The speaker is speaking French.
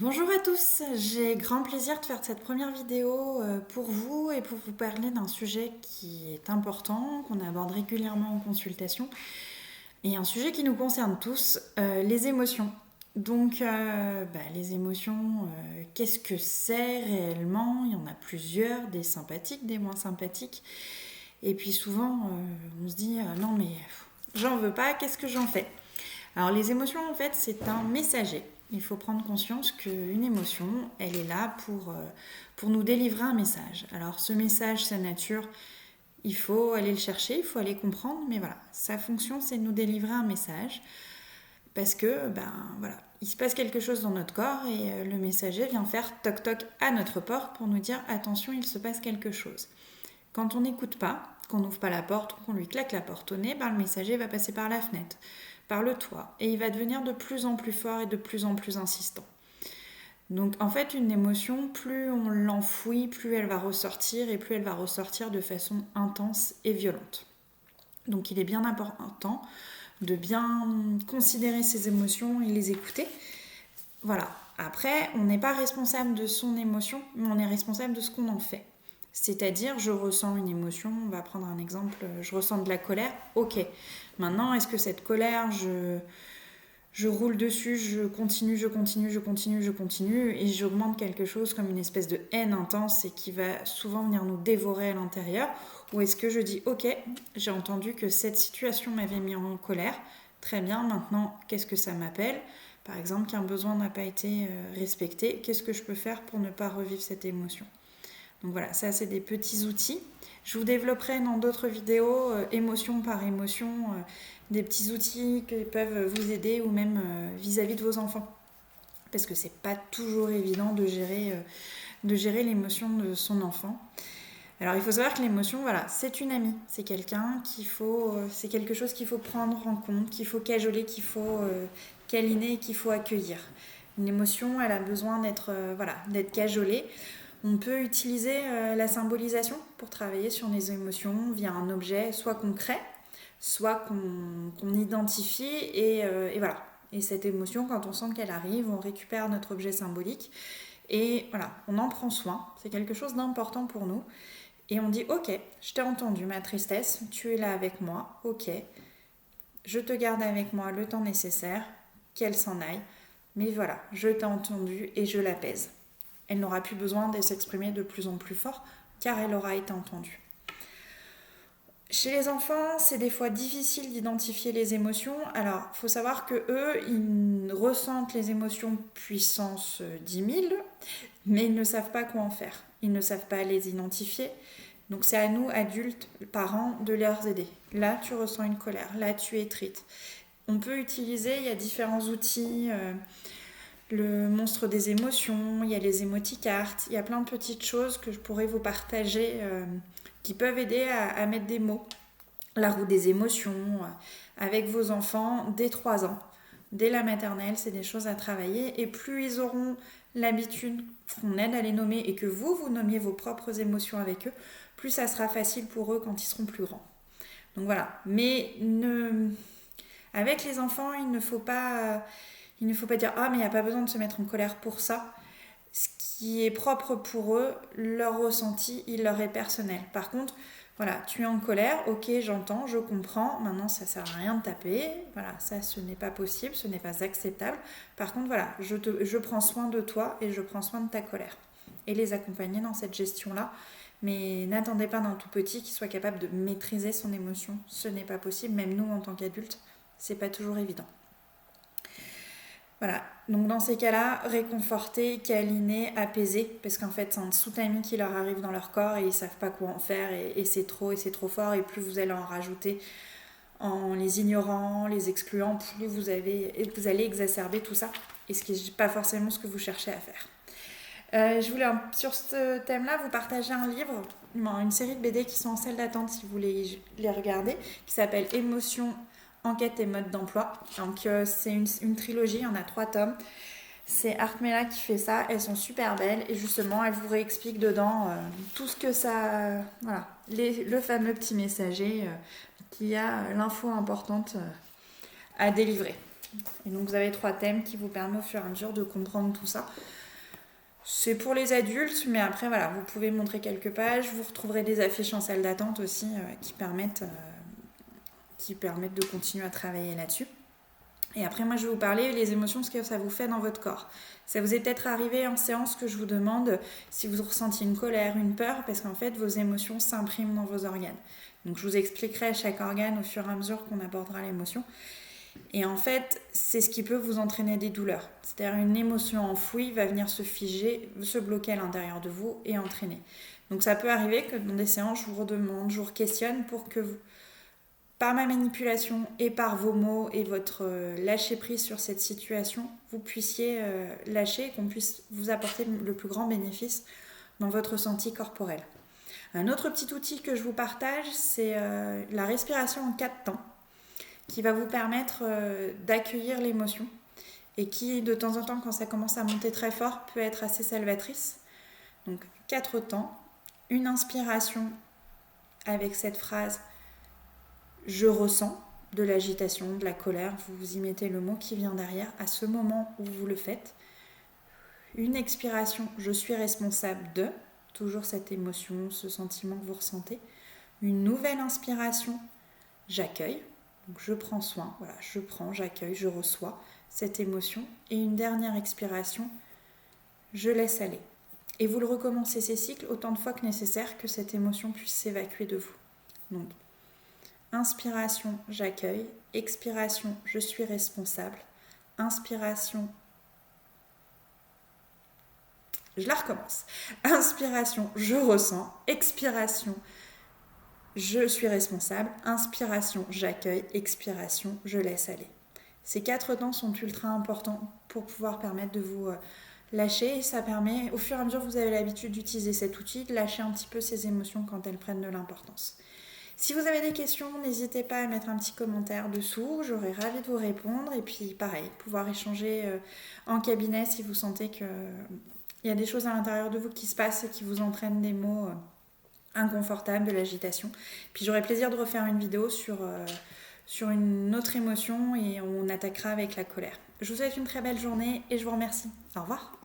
Bonjour à tous, j'ai grand plaisir de faire cette première vidéo pour vous et pour vous parler d'un sujet qui est important, qu'on aborde régulièrement en consultation et un sujet qui nous concerne tous, les émotions. Donc les émotions, qu'est-ce que c'est réellement? Il y en a plusieurs, des sympathiques, des moins sympathiques. Et puis souvent on se dit non mais j'en veux pas, qu'est-ce que j'en fais? Alors les émotions, en fait, c'est un messager. Il faut prendre conscience qu'une émotion, elle est là pour nous délivrer un message. Alors ce message, sa nature, il faut aller le chercher, il faut aller comprendre, mais voilà, sa fonction, c'est de nous délivrer un message. Parce que, il se passe quelque chose dans notre corps et le messager vient faire toc-toc à notre porte pour nous dire attention, il se passe quelque chose. Quand on n'écoute pas, qu'on n'ouvre pas la porte ou qu'on lui claque la porte au nez, le messager va passer par la fenêtre, par le toit, et il va devenir de plus en plus fort et de plus en plus insistant. Donc en fait, une émotion, plus on l'enfouit, plus elle va ressortir et plus elle va ressortir de façon intense et violente. Donc il est bien important de bien considérer ses émotions et les écouter. Voilà. Après, on n'est pas responsable de son émotion, mais on est responsable de ce qu'on en fait. C'est-à-dire, je ressens une émotion, on va prendre un exemple, je ressens de la colère, ok. Maintenant, est-ce que cette colère, je roule dessus, je continue, et j'augmente quelque chose comme une espèce de haine intense et qui va souvent venir nous dévorer à l'intérieur? Ou est-ce que je dis, ok, j'ai entendu que cette situation m'avait mis en colère, très bien, maintenant, qu'est-ce que ça m'appelle? Par exemple, qu'un besoin n'a pas été respecté, qu'est-ce que je peux faire pour ne pas revivre cette émotion? Donc voilà, ça c'est des petits outils. Je vous développerai dans d'autres vidéos, émotion par émotion, des petits outils qui peuvent vous aider ou même vis-à-vis de vos enfants. Parce que c'est pas toujours évident de gérer l'émotion de son enfant. Alors il faut savoir que l'émotion, voilà, c'est une amie, c'est c'est quelque chose qu'il faut prendre en compte, qu'il faut cajoler, qu'il faut câliner et qu'il faut accueillir. Une émotion, elle a besoin d'être cajolée. On peut utiliser la symbolisation pour travailler sur les émotions via un objet soit concret, soit qu'on identifie et voilà. Et cette émotion, quand on sent qu'elle arrive, on récupère notre objet symbolique et voilà, on en prend soin. C'est quelque chose d'important pour nous. Et on dit ok, je t'ai entendu ma tristesse, tu es là avec moi, ok, je te garde avec moi le temps nécessaire, qu'elle s'en aille, mais voilà, je t'ai entendu et je l'apaise. Elle n'aura plus besoin de s'exprimer de plus en plus fort car elle aura été entendue. Chez les enfants, c'est des fois difficile d'identifier les émotions. Alors, il faut savoir que eux, ils ressentent les émotions puissance 10 000, mais ils ne savent pas quoi en faire. Ils ne savent pas les identifier. Donc c'est à nous, adultes, parents, de leur aider. Là, tu ressens une colère. Là, tu es triste. On peut utiliser, il y a différents outils, le monstre des émotions, il y a les émoticartes, il y a plein de petites choses que je pourrais vous partager qui peuvent aider à mettre des mots. La roue des émotions, avec vos enfants dès 3 ans. Dès la maternelle, c'est des choses à travailler. Et plus ils auront l'habitude qu'on aide à les nommer et que vous nommiez vos propres émotions avec eux, plus ça sera facile pour eux quand ils seront plus grands. Donc voilà. Mais avec les enfants, il ne faut pas dire ah mais il n'y a pas besoin de se mettre en colère pour ça. Ce qui est propre pour eux, leur ressenti, il leur est personnel. Par contre, voilà, tu es en colère, ok, j'entends, je comprends, maintenant ça sert à rien de taper, voilà, ça ce n'est pas possible, ce n'est pas acceptable. Par contre, voilà, je prends soin de toi et je prends soin de ta colère. Et les accompagner dans cette gestion-là. Mais n'attendez pas d'un tout petit qu'il soit capable de maîtriser son émotion. Ce n'est pas possible, même nous en tant qu'adultes, c'est pas toujours évident. Voilà, donc dans ces cas-là, réconforter, câliner, apaiser, parce qu'en fait c'est un tsunami qui leur arrive dans leur corps et ils savent pas quoi en faire et c'est trop fort et plus vous allez en rajouter en les ignorant, les excluant, plus vous allez exacerber tout ça et ce qui n'est pas forcément ce que vous cherchez à faire. Je voulais sur ce thème-là vous partager un livre, une série de BD qui sont en salle d'attente si vous voulez les regarder, qui s'appelle Émotion, enquête et mode d'emploi. Donc c'est une trilogie, il y en a 3 tomes. C'est Artmela qui fait ça, elles sont super belles et justement elle vous réexplique dedans tout ce que ça... Voilà, le fameux petit messager qui a l'info importante à délivrer. Et donc vous avez 3 thèmes qui vous permettent au fur et à mesure de comprendre tout ça. C'est pour les adultes, mais après voilà, vous pouvez montrer quelques pages. Vous retrouverez des affiches en salle d'attente aussi qui permettent de continuer à travailler là-dessus. Et après, moi, je vais vous parler des émotions, ce que ça vous fait dans votre corps. Ça vous est peut-être arrivé en séance que je vous demande si vous ressentiez une colère, une peur, parce qu'en fait, vos émotions s'impriment dans vos organes. Donc, je vous expliquerai chaque organe au fur et à mesure qu'on abordera l'émotion. Et en fait, c'est ce qui peut vous entraîner des douleurs. C'est-à-dire une émotion enfouie va venir se figer, se bloquer à l'intérieur de vous et entraîner. Donc, ça peut arriver que dans des séances, je vous redemande, je vous questionne pour que vous, par ma manipulation et par vos mots et votre lâcher prise sur cette situation, vous puissiez lâcher et qu'on puisse vous apporter le plus grand bénéfice dans votre ressenti corporel. Un autre petit outil que je vous partage, c'est la respiration en 4 temps, qui va vous permettre d'accueillir l'émotion et qui, de temps en temps, quand ça commence à monter très fort, peut être assez salvatrice. Donc 4 temps, une inspiration avec cette phrase « Je ressens » de l'agitation, de la colère, vous y mettez le mot qui vient derrière à ce moment où vous le faites. Une expiration, je suis responsable de, toujours cette émotion, ce sentiment que vous ressentez. Une nouvelle inspiration, j'accueille, donc je prends soin, voilà, je prends, j'accueille, je reçois cette émotion. Et une dernière expiration, je laisse aller. Et vous le recommencez ces cycles autant de fois que nécessaire que cette émotion puisse s'évacuer de vous. Donc, inspiration, j'accueille. Expiration, je suis responsable. Inspiration, je la recommence. Inspiration, je ressens. Expiration, je suis responsable. Inspiration, j'accueille. Expiration, je laisse aller. Ces 4 temps sont ultra importants pour pouvoir permettre de vous lâcher. Et ça permet, au fur et à mesure que vous avez l'habitude d'utiliser cet outil, de lâcher un petit peu ces émotions quand elles prennent de l'importance. Si vous avez des questions, n'hésitez pas à mettre un petit commentaire dessous, j'aurai ravie de vous répondre. Et puis pareil, pouvoir échanger en cabinet si vous sentez qu'il y a des choses à l'intérieur de vous qui se passent et qui vous entraînent des mots inconfortables, de l'agitation. Puis j'aurai plaisir de refaire une vidéo sur une autre émotion et on attaquera avec la colère. Je vous souhaite une très belle journée et je vous remercie. Au revoir.